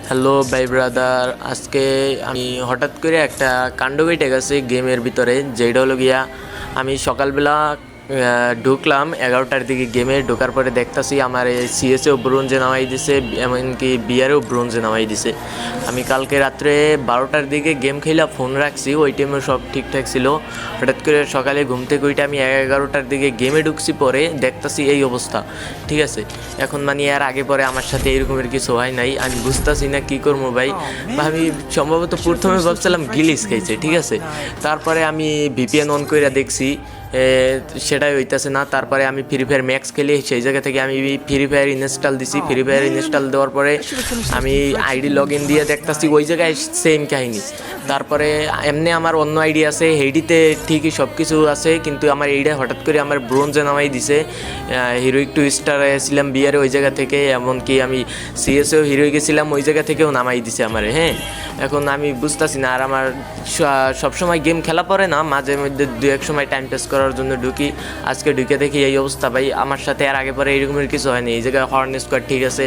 Hello ভাই brother, আজকে আমি হঠাৎ করে একটা কাণ্ড ঘটে গেছে গেমের ভিতরে, যেটা হলো গিয়া আমি সকালবেলা ঢুকলাম 11টার দিকে। গেমে ঢোকার পরে দেখতাছি আমার সিএসেও ব্রোঞ্জে নামাই দিছে, এমনকি বিয়ারেও ব্রোঞ্জে নামাই দিছে। আমি কালকে রাত্রে 12টার দিকে গেম খেলা ফোন রাখছি, ওই টাইমে সব ঠিকঠাক ছিল। হঠাৎ করে সকালে ঘুম থেকে ওইটা আমি 11টার দিকে গেমে ঢুকছি, পরে দেখতাছি এই অবস্থা। ঠিক আছে, এখন মানে এর আগে পরে আমার সাথে এরকমের কিছু হয় নাই, আমি বুঝতেছি না কী করবো ভাই। আমি সম্ভবত প্রথমে ভাবছিলাম গিলিস খাইছে, ঠিক আছে। তারপরে আমি ভিপিএন অন করে দেখছি, সেটাই হইতেছে না। তারপরে আমি ফ্রি ফায়ার ম্যাক্স খেলি, সেই জায়গা থেকে আমি ফ্রি ফায়ার ইনস্টল দিছি। ফ্রি ফায়ার ইনস্টল দেওয়ার পরে আমি আইডি লগ ইন দিয়ে দেখতেছি ওই জায়গায় সেম কাহিনি। তারপরে এমনি আমার অন্য আইডি আছে, হেডিতে ঠিকই সব কিছু আছে, কিন্তু আমার এইটা হঠাৎ করে আমার ব্রোঞ্জে নামাই দিছে। হিরোইক 2 স্টার ছিলাম বিয়ারে ওই জায়গা থেকে, এমনকি আমি সিএসেও হিরোই গেছিলাম ওই জায়গা থেকেও নামাই দিছে আমার। হ্যাঁ, এখন আমি বুঝতেছি না। আর আমার সবসময় গেম খেলা পড়ে না, মাঝে মধ্যে 2-1 সময় টাইম পাস করার জন্য ঢুকি। আজকে ঢুকে দেখি এই অবস্থা ভাই। আমার সাথে আর আগে পরে এরকমের কিছু হয়নি। এই জায়গায় হর্ন স্কোয়াড ঠিক আছে,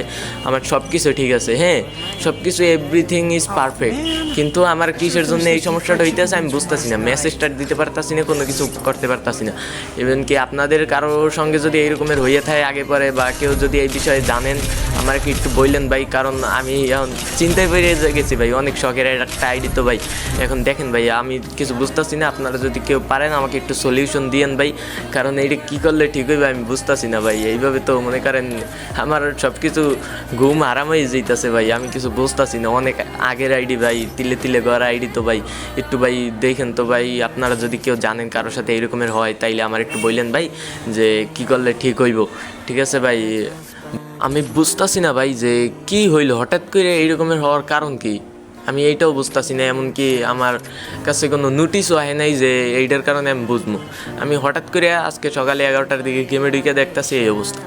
আমার সব কিছু ঠিক আছে। হ্যাঁ, সব কিছু এভরিথিং ইজ পারফেক্ট, কিন্তু আমার কিসের জন্য এই সমস্যাটা হইতেছে আমি বুঝতেছি না। ম্যাসেজ স্টার্ট দিতে পারতাছি না, কোনো কিছু করতে পারতাছি না। ইভেন কি আপনাদের কারোর সঙ্গে যদি এইরকমের হয়ে থাকে আগে পরে, বা কেউ যদি এই বিষয়ে জানেন, আমার কি একটু বললেন ভাই। কারণ আমি এখন চিন্তায় পড়ে গেছি ভাই, অনেক শখের একটা আইডি তো ভাই। এখন দেখেন ভাই, আমি কিছু বুঝতেছি না। আপনারা যদি কেউ পারেন আমাকে একটু সলিউশন দিয়েন ভাই, কারণ এইটা কী করলে ঠিক হইবে আমি বুঝতেছি না ভাই। এইভাবে তো মনে করেন আমার সব কিছু ঘুম আরাম হয়ে যেতেছে ভাই, আমি কিছু বুঝতেছি না। অনেক আগের আইডি ভাই, তিলে তিলে গড়া আইডি তো ভাই। একটু ভাই দেখেন তো ভাই, আপনারা যদি কেউ জানেন কারোর সাথে এইরকমের হয়, তাইলে আমার একটু বললেন ভাই যে কী করলে ঠিক হইব। ঠিক আছে ভাই, আমি বুঝতেছি না ভাই যে কি হইলো হঠাৎ করে এইরকমের হওয়ার কারণ কি, আমি এইটাও বুঝতেছি না। এমনকি আমার কাছে কোনো নোটিশও হয় নাই যে এইটার কারণে আমি বুঝবো। আমি হঠাৎ করে আজকে সকালে 11টার দিকে গেমে ঢুকে দেখতেছি এই অবস্থা।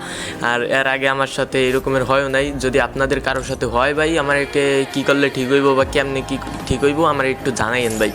আর এর আগে আমার সাথে এরকমের হয়ও নাই। যদি আপনাদের কারোর সাথে হয় ভাই, আমাকে কী করলে ঠিক হইব বা কেমনে কী ঠিক হইব আমার একটু জানাইন ভাই।